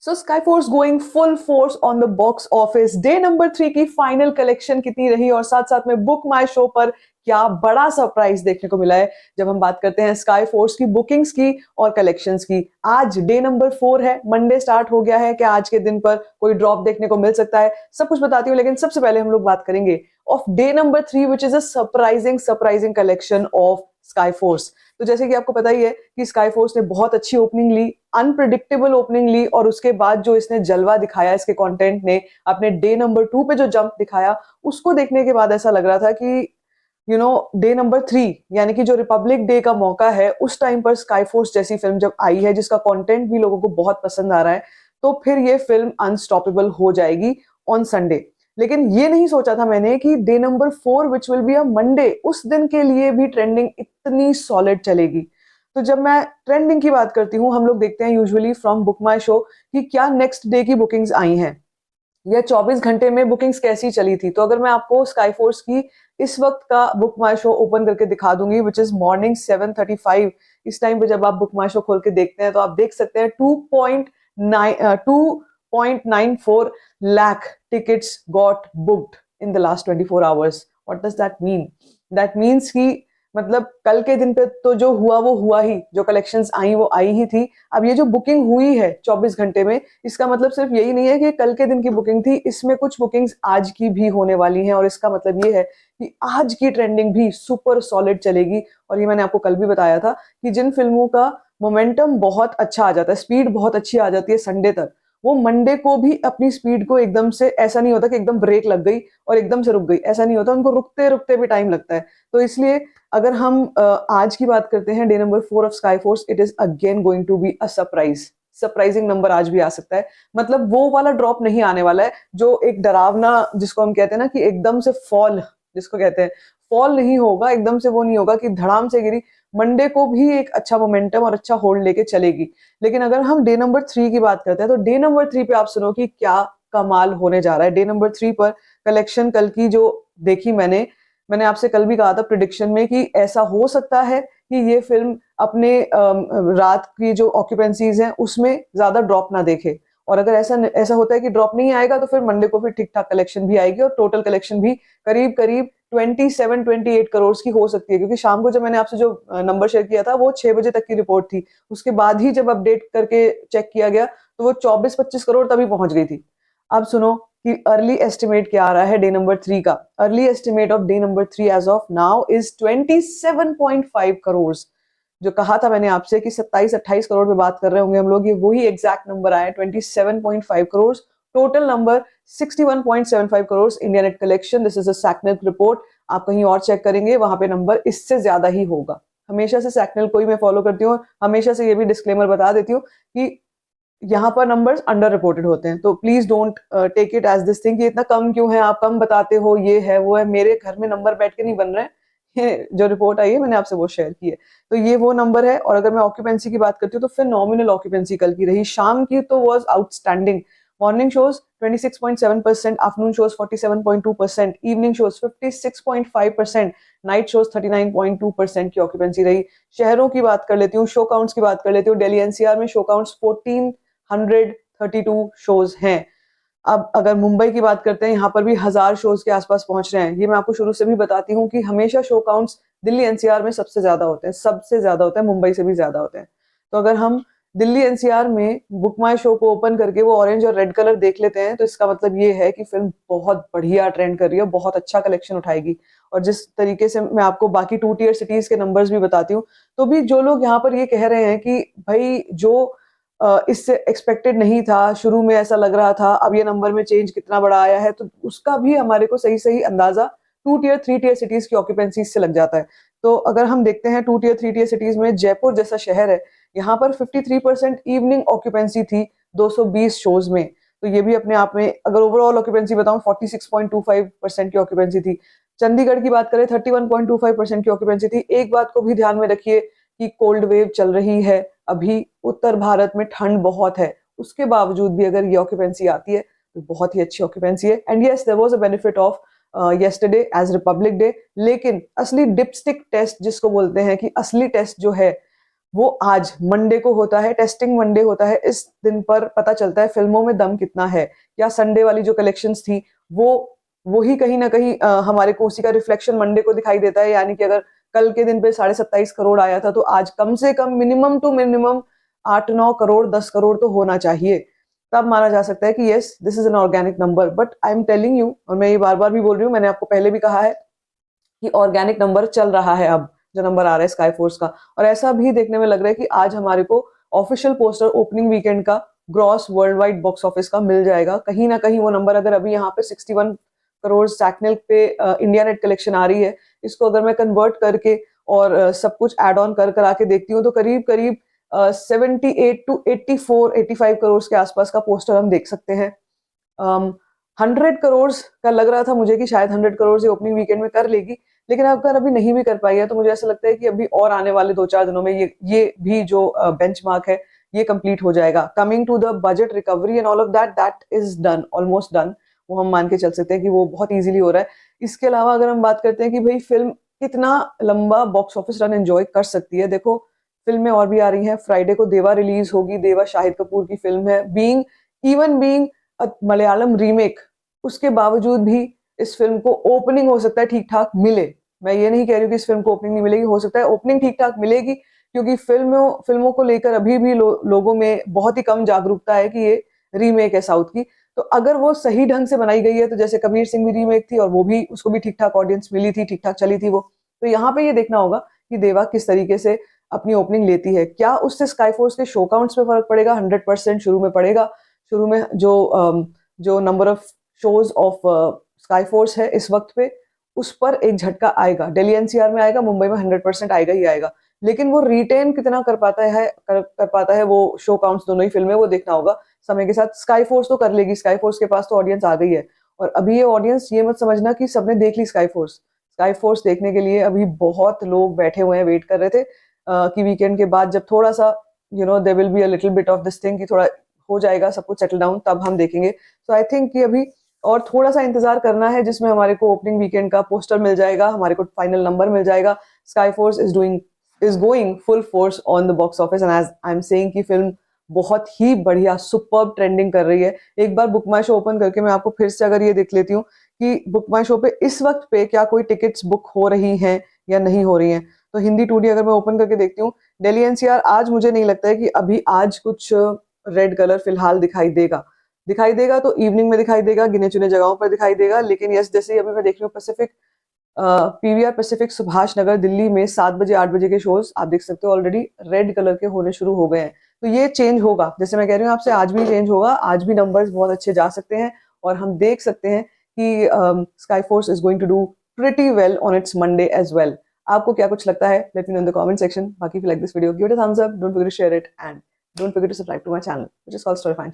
So sky force going full force on the box office. Day number 3 की final collection कितनी रही और साथ साथ में बुक माई शो पर क्या बड़ा सरप्राइज देखने को मिला है जब हम बात करते हैं स्काई फोर्स की बुकिंग्स की और कलेक्शंस की। आज डे नंबर 4 है, मंडे स्टार्ट हो गया है। क्या आज के दिन पर कोई ड्रॉप देखने को मिल सकता है, सब कुछ बताती हूँ। लेकिन सबसे पहले हम लोग बात करेंगे of day number 3 which is a surprising collection of Sky force. तो जैसे कि आपको पता ही है कि स्काई फोर्स ने बहुत अच्छी ओपनिंग ली, अनप्रिडिक्टेबल ओपनिंग ली, और उसके बाद जो इसने जलवा दिखाया इसके कंटेंट ने, अपने डे नंबर 2 पे जो जंप दिखाया, उसको देखने के बाद ऐसा लग रहा था कि डे नंबर 3 यानी कि जो रिपब्लिक डे का मौका है, उस टाइम पर स्काई फोर्स जैसी फिल्म जब आई है जिसका कंटेंट भी लोगों को बहुत पसंद आ रहा है, तो फिर ये फिल्म अनस्टॉपेबल हो जाएगी ऑन संडे। लेकिन ये नहीं सोचा था मैंने कि day number 4 which will be a Monday, उस दिन के लिए भी ट्रेंडिंग इतनी सॉलिड चलेगी। तो जब मैं ट्रेंडिंग की बात करती हूँ, हम लोग देखते हैं usually from book my show कि क्या नेक्स्ट डे की बुकिंग्स आई हैं या 24 घंटे में बुकिंग्स कैसी चली थी। तो अगर मैं आपको स्काई फोर्स की इस वक्त का बुक माई शो ओपन करके दिखा दूंगी विच इज मॉर्निंग 7:35, इस टाइम पे जब आप बुक माई शो खोल के देखते हैं तो आप देख सकते हैं 2.94 lakh tickets got booked in the last 24 hours. What does that mean? That means कि मतलब कल के दिन पे तो जो हुआ वो हुआ ही, जो कलेक्शंस आई वो आई ही थी। अब ये जो बुकिंग हुई है 24 घंटे में, इसका मतलब सिर्फ यही नहीं है कि कल के दिन की बुकिंग थी, इसमें कुछ बुकिंग्स आज की भी होने वाली हैं, और इसका मतलब ये है कि आज की ट्रेंडिंग भी सुपर सॉलिड चलेगी। और ये मैंने आपको कल भी बताया था कि जिन फिल्मों का मोमेंटम बहुत अच्छा आ जाता है, स्पीड बहुत अच्छी आ जाती है संडे तक, वो मंडे को भी अपनी स्पीड को एकदम से, ऐसा नहीं होता कि एकदम ब्रेक लग गई और एकदम से रुक गई, ऐसा नहीं होता, उनको रुकते रुकते भी टाइम लगता है। तो इसलिए अगर हम आज की बात करते हैं, day number 4 of Sky Force, it is again going to be a surprising number आज भी आ सकता है। मतलब वो वाला ड्रॉप नहीं आने वाला है जो एक डरावना, जिसको हम कहते हैं ना कि एकदम से फॉल, जिसको कहते हैं फॉल नहीं होगा, एकदम से वो नहीं होगा कि धड़ाम से गिरी। मंडे को भी एक अच्छा मोमेंटम और अच्छा होल्ड लेके चलेगी। लेकिन अगर हम डे नंबर 3 की बात करते हैं, तो डे नंबर 3 पे आप सुनो कि क्या कमाल होने जा रहा है। डे नंबर 3 पर कलेक्शन कल की जो देखी मैंने आपसे कल भी कहा था प्रिडिक्शन में कि ऐसा हो सकता है कि ये फिल्म अपने रात की जो ऑक्यूपेंसीज हैं उसमें ज्यादा ड्रॉप ना देखे। और अगर ऐसा ऐसा होता है कि ड्रॉप नहीं आएगा, तो फिर मंडे को फिर ठीक ठाक कलेक्शन भी आएगी और टोटल कलेक्शन भी करीब करीब 27-28 करोड़ की हो सकती है। क्योंकि शाम को जब मैंने आपसे जो नंबर शेयर किया था वो 6 बजे तक की रिपोर्ट थी, उसके बाद ही जब अपडेट करके चेक किया गया तो वो 24-25 करोड़ तभी पहुंच गई थी। अब सुनो कि अर्ली एस्टिमेट क्या आ रहा है डे नंबर 3 का। Early estimate of day number 3 as of now is 27.5 crore. जो कहा था मैंने आपसे कि 27-28 करोड़ पे बात कर रहे होंगे हम लोग, ये वही एग्जैक्ट नंबर आया, 27.5 crore. Total number 61.75 crore. India net collection, this is a Sacnilk report. आप कहीं और चेक करेंगे वहां पे नंबर इससे ज्यादा ही होगा। हमेशा से सैकनेल को ही मैं फॉलो करती हूँ, हमेशा से ये भी डिस्क्लेमर बता देती हूँ कि यहाँ पर नंबर्स अंडर रिपोर्टेड होते हैं। तो please don't take it as this thing कि इतना कम क्यों है, आप कम बताते हो, ये है वो है। मेरे घर में नंबर बैठ के नहीं बन रहे हैं, ये जो रिपोर्ट आई है मैंने आपसे वो शेयर की है। तो ये वो नंबर है। और अगर मैं ऑक्यूपेंसी की बात करती हूँ तो फिर नॉमिनल ऑक्यूपेंसी कल की रही। शाम की तो was outstanding. Morning shows 26.7%, afternoon shows 47.2%, evening shows 56.5%, night shows 39.2% की ऑक्यूपेंसी रही। शहरों की बात कर लेती हूँ, शो काउंट्स की बात कर लेती हूँ। दिल्ली एनसीआर में शो काउंट्स 1432 शोज हैं। अब अगर मुंबई की बात करते हैं, यहाँ पर भी 1000 शोज के आसपास पहुंच रहे हैं। ये मैं आपको शुरू से भी बताती हूँ कि हमेशा शो काउंट्स दिल्ली एनसीआर में सबसे ज्यादा होते हैं, सबसे ज्यादा होते हैं, मुंबई से भी ज्यादा होते हैं। तो अगर हम दिल्ली एनसीआर में बुक माई शो को ओपन करके वो ऑरेंज और रेड कलर देख लेते हैं, तो इसका मतलब ये है कि फिल्म बहुत बढ़िया ट्रेंड कर रही है, बहुत अच्छा कलेक्शन उठाएगी। और जिस तरीके से मैं आपको बाकी 2 टियर सिटीज के नंबर्स भी बताती हूँ, तो भी जो लोग यहाँ पर ये कह रहे हैं कि भाई जो इससे एक्सपेक्टेड नहीं था, शुरू में ऐसा लग रहा था, अब ये नंबर में चेंज कितना बड़ा आया है, तो उसका भी हमारे को सही सही अंदाजा 2 टियर 3 टियर सिटीज की ऑक्यूपेंसी से लग जाता है। तो अगर हम देखते हैं 2 टियर 3 टियर सिटीज में जयपुर जैसा शहर है, यहाँ पर 53% इवनिंग ऑक्यूपेंसी थी 220 शोज में। तो ये भी अपने आप में, अगर ओवरऑल ऑक्यूपेंसी बताऊं, 46.25% की ऑक्यूपेंसी थी। चंडीगढ़ की बात करें 31.25% की ऑक्यूपेंसी थी। एक बात को भी ध्यान में रखिए कि कोल्ड वेव चल रही है, अभी उत्तर भारत में ठंड बहुत है, उसके बावजूद भी अगर ये ऑक्यूपेंसी आती है तो बहुत ही अच्छी ऑक्यूपेंसी है। And yes, there was a benefit of yesterday as Republic Day. लेकिन असली डिपस्टिक टेस्ट जिसको बोलते हैं, कि असली टेस्ट जो है वो आज मंडे को होता है, टेस्टिंग मंडे होता है, इस दिन पर पता चलता है फिल्मों में दम कितना है। या संडे वाली जो कलेक्शंस थी वो ही कहीं ना कहीं हमारे को उसी का रिफ्लेक्शन मंडे को दिखाई देता है। यानी कि अगर कल के दिन पे 27.5 करोड़ आया था, तो आज कम से कम minimum two minimum 8-9 crore 10 crore तो होना चाहिए, तब माना जा सकता है कि yes this is an organic number. But I am telling you, और मैं ये बार बार भी बोल रही हूँ, मैंने आपको पहले भी कहा है कि ऑर्गेनिक नंबर चल रहा है अब, जो नंबर आ रहा है स्काई फोर्स का। और ऐसा भी देखने में लग रहा है कि आज हमारे को ऑफिशियल पोस्टर ओपनिंग वीकेंड का gross world wide box office का मिल जाएगा। कहीं ना कहीं वो नंबर, अगर अभी यहाँ पे 61 करोड़ सैकनेल पे इंडिया नेट कलेक्शन आ रही है, इसको अगर मैं कन्वर्ट करके और सब कुछ एड ऑन कर करा के देखती हूँ, तो करीब करीब 78 टू 84-85 करोड़ के आसपास का पोस्टर हम देख सकते हैं। 100 करोड़ का लग रहा था मुझे कि शायद 100 करोड़ से ओपनिंग वीकेंड में कर लेगी, लेकिन अगर अभी नहीं भी कर पाई है, तो मुझे ऐसा लगता है कि अभी और आने वाले 2-4 दिनों में ये भी जो बेंचमार्क है ये कंप्लीट हो जाएगा। Coming to the budget recovery and all of that is done, almost done. वो हम मान के चल सकते हैं कि वो बहुत इजीली हो रहा है। इसके अलावा अगर हम बात करते हैं कि भाई फिल्म कितना लंबा बॉक्स ऑफिस रन एंजॉय कर सकती है, देखो फिल्में और भी आ रही हैं। फ्राइडे को देवा रिलीज होगी, देवा शाहिद कपूर की फिल्म है, बीइंग मलयालम रीमेक, उसके बावजूद भी इस फिल्म को ओपनिंग हो सकता है ठीक ठाक मिले। मैं ये नहीं कह रही हूँ कि इस फिल्म को ओपनिंग नहीं मिलेगी, हो सकता है ओपनिंग ठीक ठाक मिलेगी, क्योंकि फिल्मों को लेकर अभी भी लोगों में बहुत ही कम जागरूकता है कि ये रीमेक है साउथ की। तो अगर वो सही ढंग से बनाई गई है, तो जैसे कबीर सिंह भी रीमेक थी और वो भी, उसको भी ठीक ठाक ऑडियंस मिली थी, ठीक ठाक चली थी वो। तो यहाँ पे ये देखना होगा कि देवा किस तरीके से अपनी ओपनिंग लेती है। क्या उससे स्काई फोर्स के शो काउंट्स में फर्क पड़ेगा? 100% शुरू में पड़ेगा। शुरू में जो number of shows of Sky force है इस वक्त पे, उस पर एक झटका आएगा। दिल्ली एनसीआर में आएगा, मुंबई में 100% आएगा ही आएगा। लेकिन वो रिटेन कितना कर पाता है वो शो काउंट्स, दोनों ही फिल्में, वो देखना होगा समय के साथ। स्काई फोर्स तो कर लेगी, स्काई फोर्स के पास तो ऑडियंस आ गई है। और अभी ये ऑडियंस, ये मत समझना कि सबने देख ली स्काई फोर्स। स्काई फोर्स देखने के लिए अभी बहुत लोग बैठे हुए हैं, वेट कर रहे थे कि वीकेंड के बाद जब थोड़ा सा there will be a little bit of this thing, कि थोड़ा हो जाएगा सब कुछ सेटल डाउन, तब हम देखेंगे। सो आई थिंक कि अभी और थोड़ा सा इंतजार करना है, जिसमें हमारे को ओपनिंग वीकेंड का पोस्टर मिल जाएगा, हमारे को फाइनल नंबर मिल जाएगा। Sky Force is going full force on the box office, and as I am saying कि फिल्म बहुत ही बढ़िया सुपर्ब ट्रेंडिंग कर रही है। एक बार बुक माई शो ओपन करके मैं आपको फिर से अगर ये देख लेती हूँ कि बुक माई शो पे इस वक्त पे क्या कोई टिकट्स बुक हो रही हैं या नहीं हो रही हैं। तो हिंदी 2D अगर मैं ओपन करके देखती हूँ, दिल्ली एनसीआर आज मुझे नहीं लगता है कि अभी आज कुछ रेड कलर फिलहाल दिखाई देगा तो इवनिंग में दिखाई देगा, गिने चुने जगहों पर दिखाई देगा। लेकिन यस, जैसे ही अभी मैं देख रही हूँ Pacific PVR Pacific Subhash Nagar Delhi में 7 बजे 8 बजे के शोज आप देख सकते हो ऑलरेडी रेड कलर के होने शुरू हो गए हैं। तो ये चेंज होगा, जैसे मैं कह रही हूँ आपसे, आज भी चेंज होगा। आज भी नंबर्स बहुत अच्छे जा सकते हैं और हम देख सकते हैं कि Sky Force is going to do pretty well on its Monday as well. आपको क्या कुछ लगता है? Let me know in the comment section. बाकी if you like this video, give it a thumbs up, don't forget to share it, and don't forget to subscribe to my channel, which is called Storyfine Share.